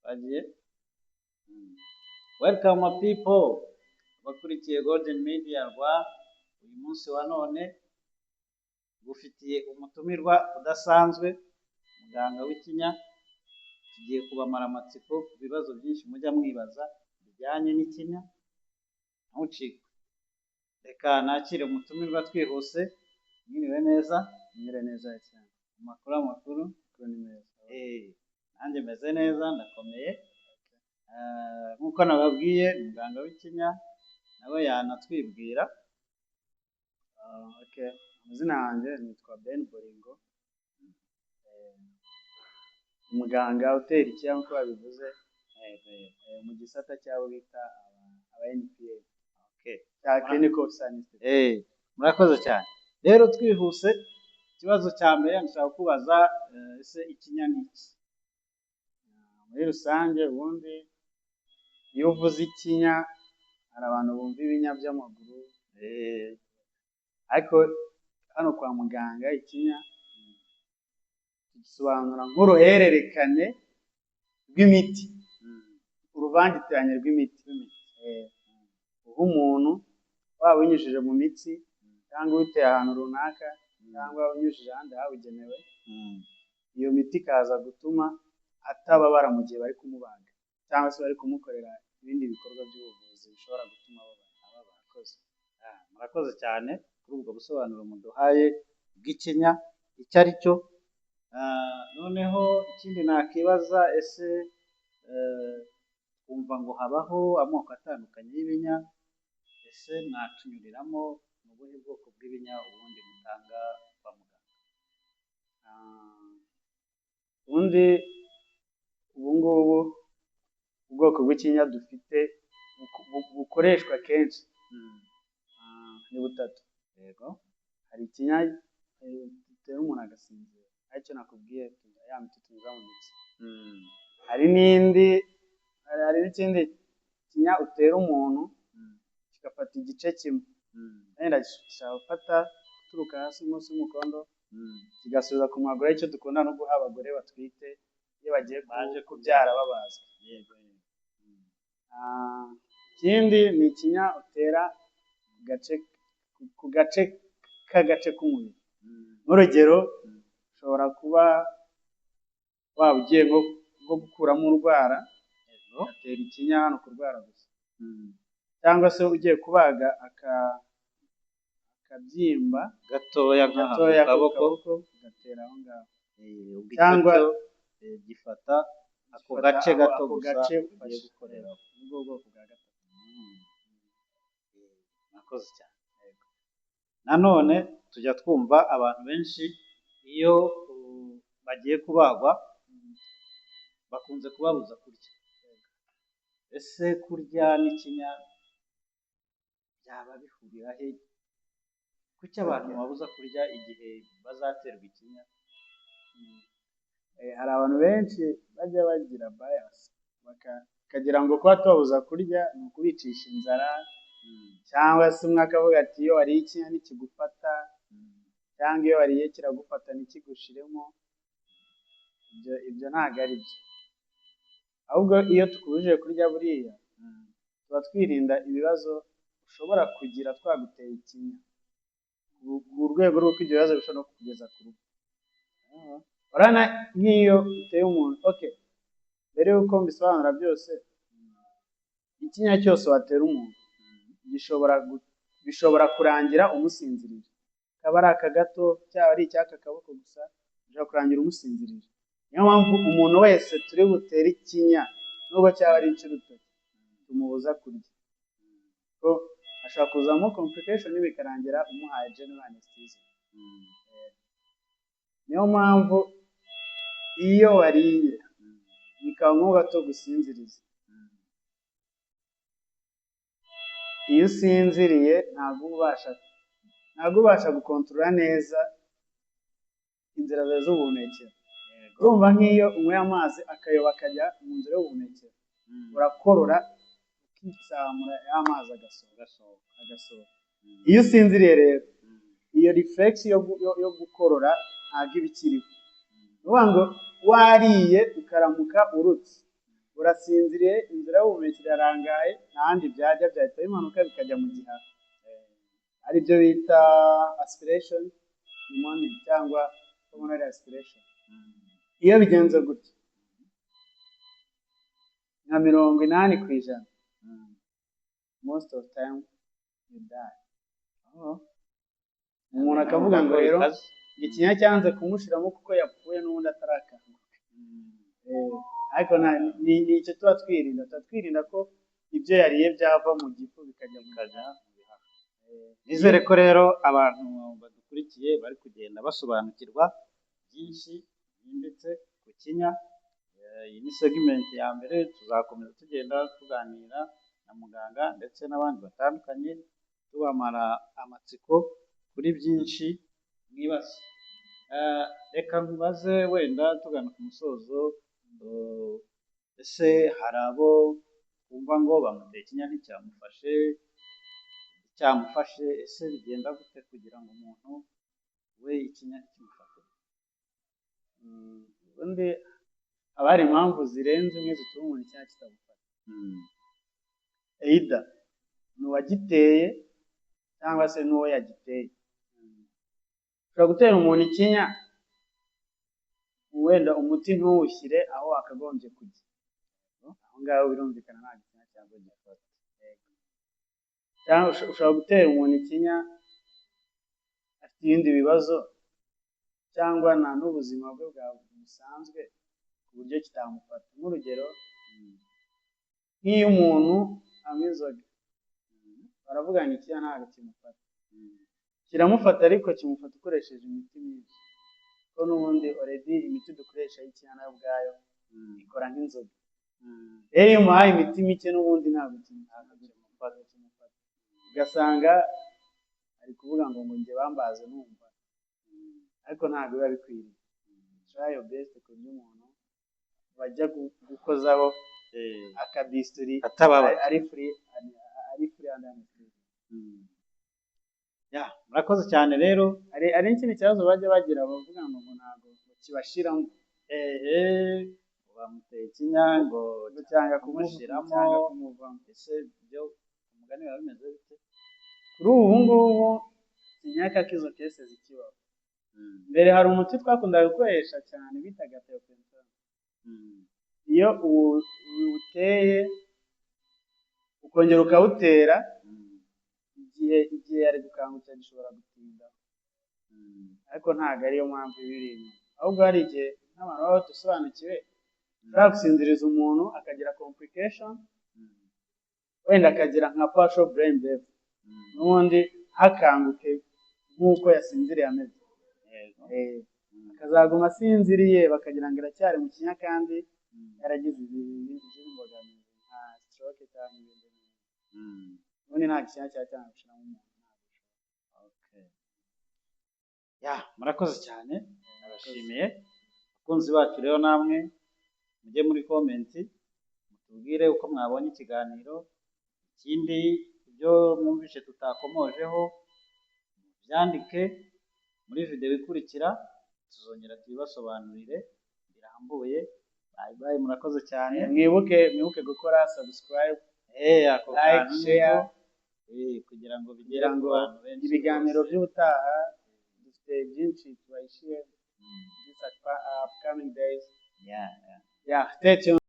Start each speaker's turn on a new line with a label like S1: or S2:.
S1: bagiye. Welcome people bakurikiye Golden Media rwa uyu munsi wa none gufitiye umutumirwa udasanzwe muganga w'ikinya. Tugiye kubamara amatsiko ku bibazo byinshi mujya mwibaza bijyanye n'ikinya. Ntucikwe, reka nakire umutumirwa twihuse. Mwiriwe neza? Mwiriwe neza cyane. Amakuru ni meza. Nanjye meze neza ndakomeye. Nkuko nababwiye muganga w'ikinya nawe yanatwibwira.
S2: Amazina yanjye nitwa Ben Bolingo, umuganga utera ikinya nk'uko babivuze mu gisata cyabo bita aba NPA. Clinical Science.
S1: Murakoze cyane. Rero twihuse, ikibazo cya mbere nshaka kubaza ese ikinya ni iki?
S2: Muri rusange ubundi iyo uvuze ikinya hari abantu bumva ibinya by'amaguru, ariko hano kwa muganga ikinya gisobanura nk'uruhererekane rw'imiti, uruvangitirane rw'imiti. Uha umuntu waba unyujije mu mitsi cyangwa uteye ahantu runaka cyangwa unyujije ahandi habugenewe, iyo miti ikaza gutuma atababara mu gihe bari kumubaga cyangwa se bari kumukorera ibindi bikorwa by'ubuvuzi bishobora gutuma ababara.
S1: Murakoze cyane kuri ubwo busobanuro muduhaye bw'ikinya icyo ari cyo. Noneho ikindi nakibaza, ese twumva ngo habaho amoko atandukanye y'ibinya, ese mwatunyuriramo mu buhe bwoko bw'ibinya ubundi mutanga kwa muganga?
S2: Ubundi ubu ngubu ubwoko bw'ikinya dufite bukoreshwa kenshi ni butatu.
S1: Yego.
S2: Hari ikinya gitera umuntu agasinzira, aricyo nakubwiye ya miti tunyuza mu mitsi. Hari n'ikindi kinya utera umuntu kigafata igice kimwe, wenda gishobora gufata guturuka hasi munsi y'umukondo kigasubiza ku maguru, aricyo dukunda no guha abagore batwite iyo bagiye baje kubyara babazwa. Ikindi ni ikinya utera ku gace k'umubiri. Nk'urugero, ushobora kuba waba ugiye nko gukuramo urwara, ugatera ikinya hano ku rwara gusa, cyangwa se ugiye kubaga akabyimba
S1: gatoya ku kaboko
S2: ugatera aho ngaho,
S1: cyangwa gifata ako gace gato gusa ugiye gukoreraho.
S2: Nibwo bwoko bwa gatatu.
S1: Murakoze cyane. Nanone tujya twumva abantu benshi iyo bagiye kubagwa bakunze kubabuza kurya. Ese kurya n'ikinya byaba bihurira he? Kuki abantu babuza kurya igihe bazaterwa ikinya?
S2: Hari abantu benshi bajya bagira bias bakagira ngo kuba tubabuza kurya ni ukubicisha inzara, cyangwa se umwe akavuga ati iyo wariye ikinya ntikigufata, cyangwa iyo wariye kiragufata ntikigushiremo. Ibyo ntabwo ari byo. Ahubwo iyo tukubujije kurya buriya tuba twirinda ibibazo ushobora kugira twaguteye ikinya, ku rwego rw'uko ibyo bibazo bishobora no kukugeza ku rupfu. Urabona nk'iyo uteye umuntu, mbere y'uko mbisobanura byose, ikinya cyose watera umuntu bishobora kurangira umusinzirije. Kaba ari aka gato cyaba ari icy'aka kaboko gusa, bishobora kurangira umusinzirije. Niyo mpamvu umuntu wese turi butere ikinya, nubwo cyaba ari inshurutatu, tumubuza kurya. Ko hashobora kuzamo complication bikarangira umuhaye general anesthesia. Niyo mpamvu iyo wariye bikaba ngombwa ko gusinziriza. Iyo usinziriye ntabwo ubasha gukontorora neza inzira zawe z'ubuhumekero. Urumva nk'iyo unyweye amazi akayoba akajya mu nzira y'ubuhumekero, urakorora ukitsamura y'amazi agasohoka. Iyo usinziriye rero, iyo reflex yo gukorora ntabwo iba ikiriho. Ni ukuvuga ngo wariye ukaramuka urutse, urasinziriye, inzira y'ubuhumekero irarangaye, ntahandi byajya, byahita bimanuka bikajya mu gihaha, aribyo bita aspiration pneumonia cyangwa pulmonary aspiration. Iyo bigenze gutya nka 80%, most of time you die. Umuntu akavuga ngo rero ikinya cyanze kumushiramo kuko yapfuye n'ubundi atarakanguka. Ariko ni icyo tuba twirinda ko ibyo yariye byava mu gifu bikajya mu bihaha.
S1: Nizere ko rero abantu badukurikiye bari kugenda basobanukirwa byinshi byimbitse ku kinya. Iyi ni segment ya mbere, tuzakomeza tugenda tuganira na muganga ndetse n'abandi batandukanye tubamara amatsiko kuri byinshi mwibaza. Reka nkubaze wenda tugana ku musozo, ese hari abo kumva ngo bamuteye ikinya nticyamufashe, ese bigenda gute kugira ngo umuntu we ikinya kimufate? Ubundi haba hari impamvu zirenze imwe zituma umuntu ikinya kitamufata. Either ni uwagiteye cyangwa se n'uwo yagiteye. Ushobora gutera umuntu ikinya wenda umuti ntuwushyire aho wakagombye kujya, aho ngaho birumvikana nta gikinya cyangwa gifata. Cyangwa ushobora gutera umuntu ikinya afite ibindi bibazo cyangwa nta n'ubuzima bwe bwa busanzwe ku buryo kitamufata. Nk'urugero, nk'iyo umuntu anywa inzoga baravuga ngo ikinya ntabwo kimufata. Kiramufata ariko kimufata ukoresheje imiti myinshi, kuko n'ubundi already imiti dukoresha y'ikinya nayo ubwayo ikora nk'inzoga. Rero iyo umuhaye imiti mike n'ubundi ntabwo kimufata, ugasanga ari kuvuga ngo njye bambaze numva, ariko ntabwo biba bikwiriye. Try your best ku buryo umuntu bajya gukozaho akabisituri ari free and murakoze cyane. Rero hari n'ikindi kibazo bajya bagira, bavuga ngo ntabwo kibashiramo, bamuteye ikinya ngo cyangwa kumushyiramo, ese byo umugani biba bimeze bite? Kuri ubu ngubu sinyaka ko izo kese zikibaho. Mbere hari umuti twakundaga gukoresha cyane bitaga teopenton. Iyo uwuteye ukongera ukawutera, igihe yari gukangukira gishobora gutinda, ariko ntabwo ariyo mpamvu ibiri inyuma. Ahubwo hari igihe n'abantu baba badasobanukiwe, ushobora gusinziriza umuntu akagira complication, wenda akagira nka partial brain death, n'ubundi hakanguke nk'uko yasinziriye ameze, akazaguma asinziriye bakagira ngo iracyari mu kinya kandi yaragize izindi mbogamizi nka stroke cyangwa ibindi. Ubundi nta kinya cyaba cyanagushiramo umuntu. Murakoze cyane, nabashimiye. Abakunzi bacu rero namwe mujye muri komenti mutubwire uko mwabonye ikiganiro. Ikindi ibyo mwumvise tutakomojeho byandike muri video ikurikira, tuzongera tubibasobanurire birambuye. Bye, murakoze cyane. Mwibuke gukora subscribe, like, share, kugira ngo bigere ku bantu benshi. Ibiganiro by'ubutaha dufite byinshi tubahishiye, these upcoming days. Stay tuned.